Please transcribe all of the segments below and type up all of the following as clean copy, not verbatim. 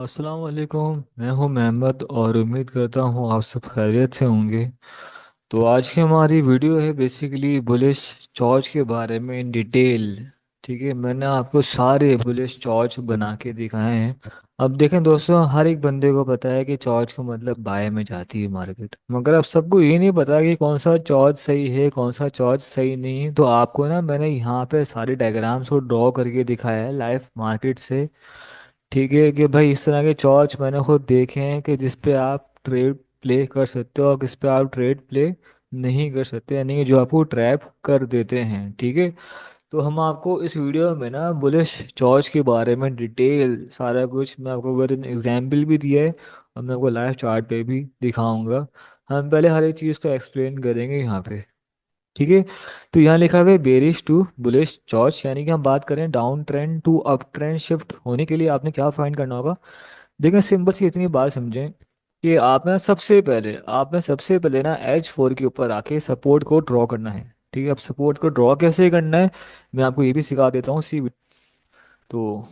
अस्सलाम वालेकुम। मैं हूं मोहम्मद और उम्मीद करता हूं आप सब खैरियत से होंगे। तो आज की हमारी वीडियो है बेसिकली बुलिश चॉर्च के बारे में इन डिटेल। ठीक है, मैंने आपको सारे बुलिश चॉर्च बना के दिखाए हैं। अब देखें दोस्तों, हर एक बंदे को पता है कि चॉर्च का मतलब बाय में जाती है मार्केट, मगर अब सबको ये नहीं पता कि कौन सा चॉर्च सही है कौन सा चॉर्च सही नहीं है। तो आपको ना मैंने यहाँ पे सारे डायग्राम्स को ड्रॉ करके दिखाया है लाइव मार्केट से। ठीक है कि भाई इस तरह के चॉर्च मैंने खुद देखे हैं कि जिस पे आप ट्रेड प्ले कर सकते हो और किस पे आप ट्रेड प्ले नहीं कर सकते, यानी कि जो आपको ट्रैप कर देते हैं। ठीक है, तो हम आपको इस वीडियो में ना बुलिश चॉर्च के बारे में डिटेल सारा कुछ मैं आपको विद एग्जाम्पल भी दिया है और मैं आपको लाइव चार्ट पे भी दिखाऊंगा। हम पहले हर एक चीज़ को एक्सप्लेन करेंगे यहाँ पे। ठीक है, तो यहाँ लिखा हुआ है बेरिश टू बुलिश चॉर्च, यानी कि हम बात करें down trend to up trend shift होने के लिए आपने क्या फाइंड करना होगा। देखिए सिंपल सी इतनी बात समझें कि आपने सबसे पहले ना H4 के ऊपर आके सपोर्ट को ड्रॉ करना है। ठीक है, अब सपोर्ट को ड्रॉ कैसे करना है मैं आपको ये भी सिखा देता हूँ सी। तो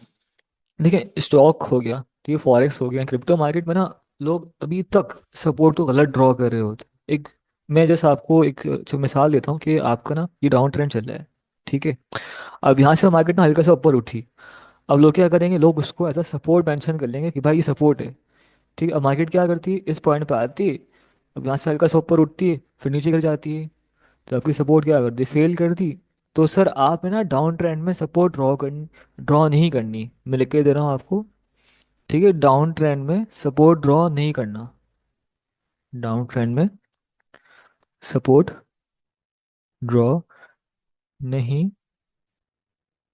देखिए स्टॉक हो गया, ठीक है, फॉरेक्स हो गया, क्रिप्टो मार्केट में ना लोग अभी तक सपोर्ट को गलत ड्रॉ कर रहे होते हैं। एक मैं जैसे आपको एक मिसाल देता हूँ कि आपका ना ये डाउन ट्रेंड चल रहा है। ठीक है, अब यहाँ से मार्केट ना हल्का सा ऊपर उठी। अब लोग क्या करेंगे, लोग उसको एज अ सपोर्ट मेंशन कर लेंगे कि भाई ये सपोर्ट है। ठीक है, अब मार्केट क्या करती है, इस पॉइंट पे आती है, अब यहाँ से हल्का सा ऊपर उठती है, फिर नीचे गिर जाती है। तो आपकी सपोर्ट क्या करती, फेल कर दी। तो सर आप है ना डाउन ट्रेंड में सपोर्ट ड्रॉ नहीं करनी, मैं लिख के दे रहा हूँ आपको। ठीक है, डाउन ट्रेंड में सपोर्ट ड्रॉ नहीं करना, डाउन ट्रेंड में सपोर्ट ड्रॉ नहीं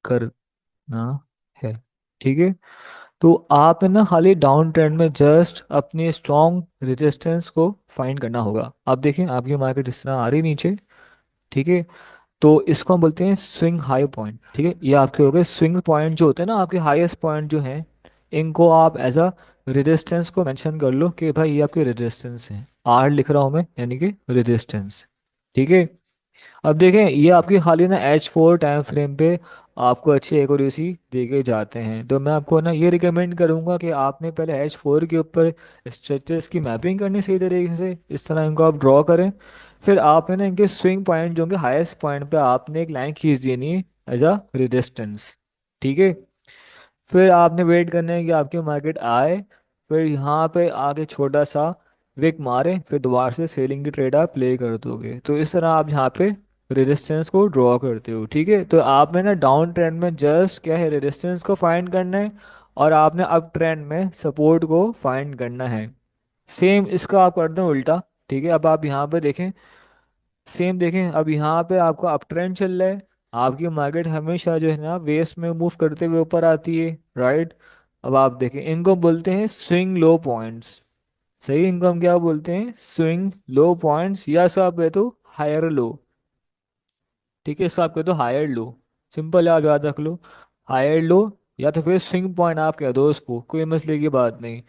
करना है। ठीक है, तो आप है ना खाली डाउन ट्रेंड में जस्ट अपनी स्ट्रॉन्ग रेजिस्टेंस को फाइंड करना होगा। आप देखें आपकी मार्केट इस तरह आ रही नीचे। ठीक है, तो इसको हम बोलते हैं स्विंग हाई पॉइंट। ठीक है, ये आपके हो गए स्विंग पॉइंट जो होते हैं ना, आपके हाईएस्ट पॉइंट जो हैं, इनको आप एज अ रेजिस्टेंस को मेंशन कर लो कि भाई ये आपके रेजिस्टेंस हैं। आर लिख रहा हूँ मैं, यानी कि रेजिस्टेंस। ठीक है, अब देखें ये आपकी खाली ना H4 टाइम फ्रेम पे आपको अच्छी एक्यूरेसी दे के जाते हैं। तो मैं आपको ना ये रिकमेंड करूंगा कि आपने पहले H4 के ऊपर स्ट्रेचेस की मैपिंग करनी सही तरीके से, इस तरह इनको आप ड्रॉ करें। फिर आपने ना इनके स्विंग पॉइंट जो होंगे हाईएस्ट पॉइंट पे आपने एक लाइन खींच देनी है एज अ रेजिस्टेंस। ठीक है, फिर आपने वेट करना है कि आपकी मार्केट आए, फिर यहाँ पे आके छोटा सा विक मारे, फिर दोबारा से सेलिंग की ट्रेड आप प्ले कर दोगे। तो इस तरह आप यहाँ पे रेजिस्टेंस को ड्रॉ करते हो। ठीक है, तो आपने ना डाउन ट्रेंड में जस्ट क्या है रेजिस्टेंस को फाइंड करना है और आपने अप ट्रेंड में सपोर्ट को फाइंड करना है। सेम इसका आप कर दो उल्टा। ठीक है, अब आप यहाँ पे देखें, सेम देखें, अब यहाँ पे आपका अप ट्रेंड चल रहा है। आपकी मार्केट हमेशा जो है ना वेस्ट में मूव करते हुए ऊपर आती है, राइट। अब आप देखें इनको बोलते हैं स्विंग लो पॉइंट्स। सही, इनको हम क्या बोलते हैं, स्विंग लो पॉइंट्स, या सब आप कहे तो हायर लो। ठीक है, इसको आप कहे तो हायर लो। सिंपल आप याद रख लो, हायर लो, या तो फिर स्विंग पॉइंट आप कह दो उसको, कोई मसले की बात नहीं।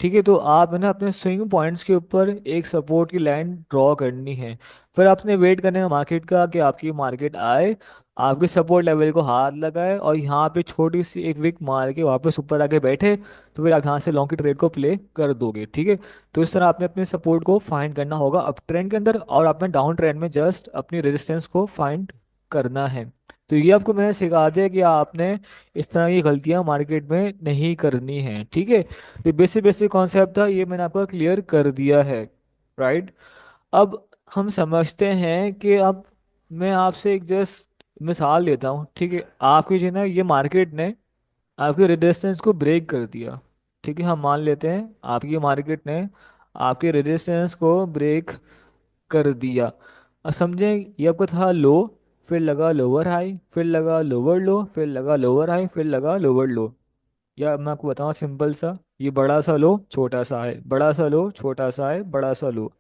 ठीक है, तो आप है ना अपने स्विंग पॉइंट्स के ऊपर एक सपोर्ट की लाइन ड्रॉ करनी है। फिर आपने वेट करना है मार्केट का कि आपकी मार्केट आए, आपके सपोर्ट लेवल को हाथ लगाए और यहाँ पे छोटी सी एक विक मार के वापस ऊपर आके बैठे, तो फिर आप यहाँ से लॉन्ग की ट्रेड को प्ले कर दोगे। ठीक है, तो इस तरह आपने अपने सपोर्ट को फाइंड करना होगा अप ट्रेंड के अंदर, और आपने डाउन ट्रेंड में जस्ट अपनी रेजिस्टेंस को फाइंड करना है। तो ये आपको मैंने सिखा दिया कि आपने इस तरह की गलतियां मार्केट में नहीं करनी है। ठीक है, तो बेसिक बेसिक कॉन्सेप्ट था, ये मैंने आपको क्लियर कर दिया है, राइट। अब हम समझते हैं कि अब मैं आपसे एक जस्ट मिसाल देता हूँ। ठीक है, आपकी जो है ना ये मार्केट ने आपके रेजिस्टेंस को ब्रेक कर दिया। ठीक है, हम मान लेते हैं आपकी मार्केट ने आपके रेजिस्टेंस को ब्रेक कर दिया। अब समझें ये आपका था लो, फिर लगा लोअर हाई, फिर लगा लोअर लो, फिर लगा लोअर हाई, फिर लगा लोअर लो। या मैं आपको बताऊँ सिंपल सा, ये बड़ा सा लो छोटा सा है, बड़ा सा लो छोटा सा है, बड़ा सा लो।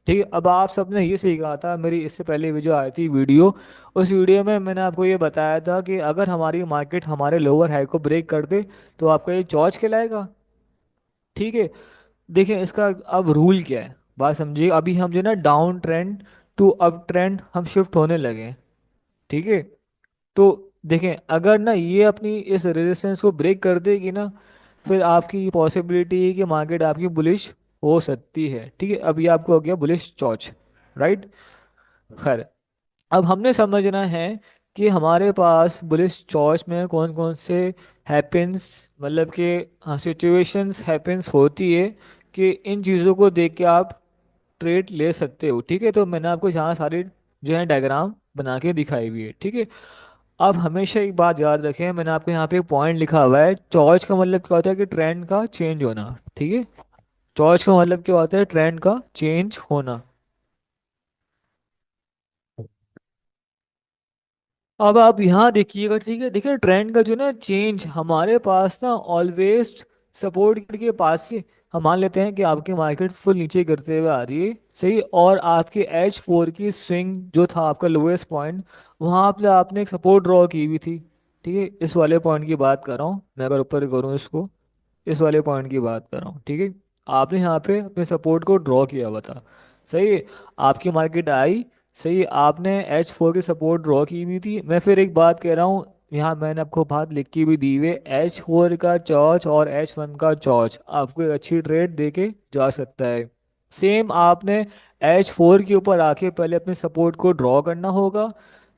ठीक है, अब आप सबने ये सीखा था मेरी इससे पहले भी जो आई थी वीडियो, उस वीडियो में मैंने आपको ये बताया था कि अगर हमारी मार्केट हमारे लोअर हाई को ब्रेक कर दे तो आपका ये चॉर्च कहलाएगा। ठीक है, देखिए इसका अब रूल क्या है, बात समझिए। अभी हम जो है ना down trend to up trend हम शिफ्ट होने लगे हैं। ठीक है, तो देखें अगर ना ये अपनी इस रेजिस्टेंस को ब्रेक कर देगी ना, फिर आपकी पॉसिबिलिटी है कि मार्केट आपकी बुलिश हो सकती है। ठीक है, अब ये आपको हो गया बुलिश चॉइस, राइट। खैर, अब हमने समझना है कि हमारे पास बुलिश चॉइस में कौन कौन से हैपेंस, मतलब कि सिचुएशंस हैपेंस होती है कि इन चीज़ों को देख के आप ट्रेड ले सकते हो। ठीक है, तो मैंने आपको यहाँ सारी जो है डायग्राम बना के दिखाई हुई है। ठीक है, अब हमेशा एक बात याद रखें, मैंने आपको यहाँ पे एक पॉइंट लिखा हुआ है, चॉइस का मतलब क्या होता है कि ट्रेंड का चेंज होना। ठीक है, चॉइस का मतलब क्या होता है, ट्रेंड का चेंज होना। अब आप यहाँ देखिएगा, ठीक है, देखिए ट्रेंड का जो ना चेंज हमारे पास ना ऑलवेज सपोर्ट के पास से, हम मान लेते हैं कि आपकी मार्केट फुल नीचे गिरते हुए आ रही है, सही, और आपकी H4 की स्विंग जो था आपका लोएस्ट पॉइंट, वहाँ पे आपने एक सपोर्ट ड्रॉ की हुई थी। ठीक है, इस वाले पॉइंट की बात कर रहा हूँ मैं, अगर ऊपर करूँ इसको, इस वाले पॉइंट की बात कर रहा हूँ। ठीक है, आपने यहाँ पे अपने सपोर्ट को ड्रॉ किया हुआ था, सही है, आपकी मार्केट आई, सही है, आपने H4 की सपोर्ट ड्रॉ की हुई थी। मैं फिर एक बात कह रहा हूँ, यहाँ मैंने आपको बात लिख के भी दी हुई है, H4 का चॉर्च और H1 का चॉर्च आपको एक अच्छी ट्रेड दे के जा सकता है। सेम आपने H4 के ऊपर आके पहले अपने सपोर्ट को ड्रॉ करना होगा,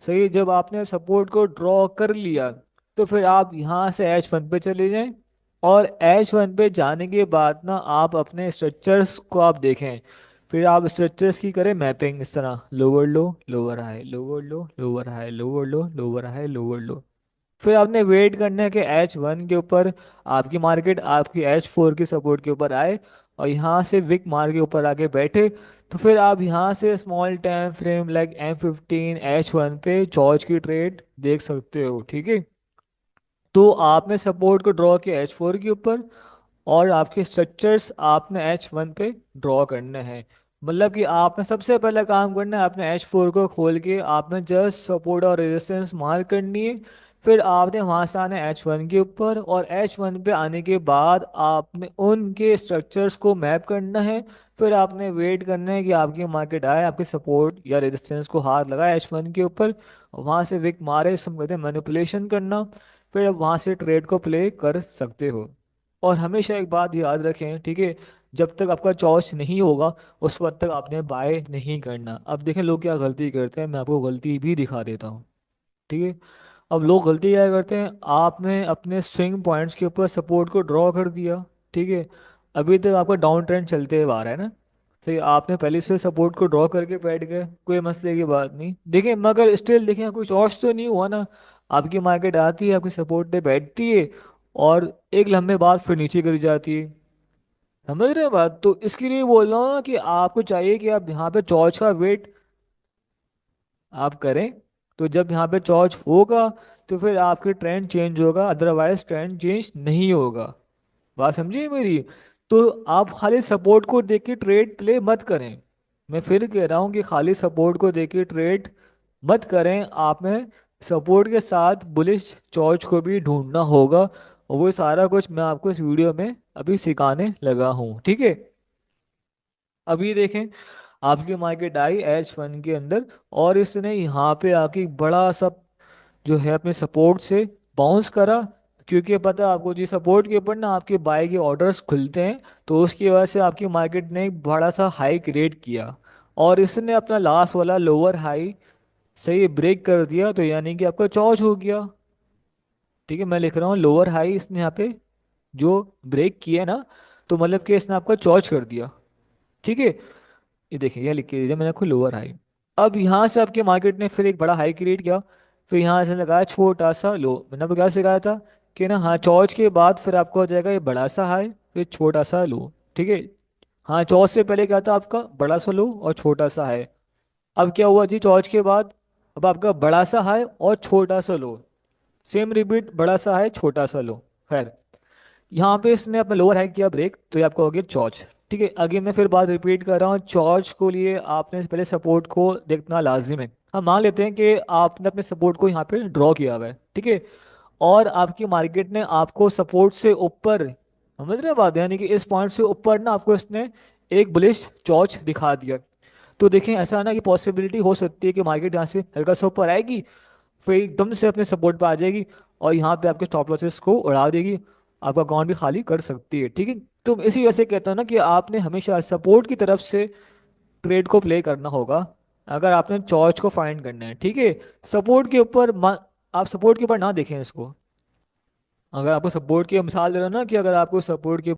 सही, जब आपने सपोर्ट को ड्रॉ कर लिया तो फिर आप यहाँ से H1 पे चले जाएं, और H1 पे जाने के बाद ना आप अपने स्ट्रक्चर्स को आप देखें, फिर आप स्ट्रक्चर्स की करें मैपिंग, इस तरह लोअर लो, लोअर हाई, लोअर लो, लोअर हाई, लोअर लो, लोअर हाई, लोअर लो। फिर आपने वेट करना है कि H1 के ऊपर आपकी मार्केट आपकी H4 की सपोर्ट के ऊपर आए, और यहाँ से विक मार के ऊपर आके बैठे, तो फिर आप यहाँ से small time frame like M15 H1 पे जॉर्ज की ट्रेड देख सकते हो। ठीक है, तो आपने सपोर्ट को ड्रॉ किया H4 के ऊपर, और आपके स्ट्रक्चर्स आपने H1 पे ड्रॉ करने हैं। मतलब कि आपने सबसे पहला काम करना है, आपने H4 को खोल के आपने जस्ट सपोर्ट और रेजिस्टेंस मार्क करनी है। फिर आपने वहां से आना है H1 के ऊपर, और H1 पे आने के बाद आपने उनके स्ट्रक्चर्स को मैप करना है। फिर आपने वेट करना है कि आपकी मार्केट आए, आपके सपोर्ट या रेजिस्टेंस को हाथ लगाए H1 के ऊपर, वहां से विक मारे, इसको हम कहते हैं मैनिपुलेशन करना। फिर आप वहां से ट्रेड को प्ले कर सकते हो। और हमेशा एक बात याद रखें, ठीक है, जब तक आपका चॉइस नहीं होगा उस वक्त तक आपने बाय नहीं करना। अब देखें लोग क्या गलती करते हैं, मैं आपको गलती भी दिखा देता हूँ। ठीक है, अब लोग गलती क्या करते हैं, आपने अपने स्विंग पॉइंट्स के ऊपर सपोर्ट को ड्रॉ कर दिया। ठीक है, अभी तक आपका डाउन ट्रेंड चलते हुए आ रहा है ना, तो ये आपने पहले से सपोर्ट को ड्रॉ करके बैठ गए, कोई मसले की बात नहीं। देखिए मगर स्टिल देखें कुछ और तो नहीं हुआ ना, आपकी मार्केट आती है, आपकी सपोर्ट पे बैठती है, और एक लम्बे बाद फिर नीचे गिर जाती है। समझ रहे हैं बात, तो इसके लिए बोल रहा हूँ ना कि आपको चाहिए कि आप यहाँ पे चौच का वेट आप करें, तो जब यहाँ पे चौच होगा तो फिर आपकी ट्रेंड चेंज होगा, अदरवाइज ट्रेंड चेंज नहीं होगा। बात समझिए मेरी। तो आप खाली सपोर्ट को देख के ट्रेड प्ले मत करें, मैं फिर कह रहा हूँ कि खाली सपोर्ट को देख के ट्रेड मत करें, आप में सपोर्ट के साथ बुलिश चॉइस को भी ढूंढना होगा, और वो सारा कुछ मैं आपको इस वीडियो में अभी सिखाने लगा हूँ। ठीक है, अभी देखें, आपकी मार्केट आई H1 के अंदर, और इसने यहाँ पे आके एक बड़ा सा जो है अपने सपोर्ट से बाउंस करा, क्योंकि पता है आपको जी सपोर्ट के ऊपर ना आपके बाय के ऑर्डर्स खुलते हैं, तो उसकी वजह से आपकी मार्केट ने एक बड़ा सा हाई क्रिएट किया, और इसने अपना लास्ट वाला लोअर हाई सही ब्रेक कर दिया, तो यानी कि आपका चौच हो गया। ठीक है, मैं लिख रहा हूँ लोअर हाई इसने यहाँ पे जो ब्रेक किया ना, तो मतलब कि इसने आपका चौच कर दिया। ठीक है, ये देखिए ये लिख के दीजिए मैंने आपको लोअर हाई। अब यहाँ से आपके मार्केट ने फिर एक बड़ा हाई क्रिएट किया, फिर यहाँ से लगाया छोटा सा लो, मैंने आपको क्या सिखाया था कि ना, हाँ चौच के बाद फिर आपको हो जाएगा ये बड़ा सा हाई, फिर छोटा सा लो। ठीक है, हाँ चौच से पहले क्या था आपका बड़ा सा लो और छोटा सा हाई। अब क्या हुआ जी चौच के बाद, अब आपका बड़ा सा हाई और छोटा सा लो, सेम रिपीट, बड़ा सा हाई छोटा सा लो। खैर, यहाँ पे इसने अपना लोअर हाई किया ब्रेक, तो ये आपका हो गया चॉर्च। ठीक है, आगे मैं फिर बात रिपीट कर रहा हूँ, चॉर्च को लिए आपने पहले सपोर्ट को देखना लाजिम है। हम मान लेते हैं कि आपने अपने सपोर्ट को यहाँ पे ड्रॉ किया हुआ है, ठीक है, और आपकी मार्केट ने आपको सपोर्ट से ऊपर, समझ रहे हैं बात, यानी कि इस पॉइंट से ऊपर ना आपको इसने एक बुलिश चॉर्च दिखा दिया। तो देखें ऐसा है ना कि पॉसिबिलिटी हो सकती है कि मार्केट यहाँ से हल्का सा ऊपर आएगी, फिर एकदम से अपने सपोर्ट पे आ जाएगी, और यहाँ पे आपके स्टॉप लॉसेस को उड़ा देगी, आपका अकाउंट भी खाली कर सकती है, ठीक है। तो इसी वजह से कहता हूँ ना कि आपने हमेशा सपोर्ट की तरफ से ट्रेड को प्ले करना होगा, अगर आपने चॉइस को फाइंड करना है, ठीक है। सपोर्ट के ऊपर आप सपोर्ट के ऊपर ना देखें इसको। अगर आपको सपोर्ट की मिसाल दे रहा हूं ना, कि अगर आपको सपोर्ट के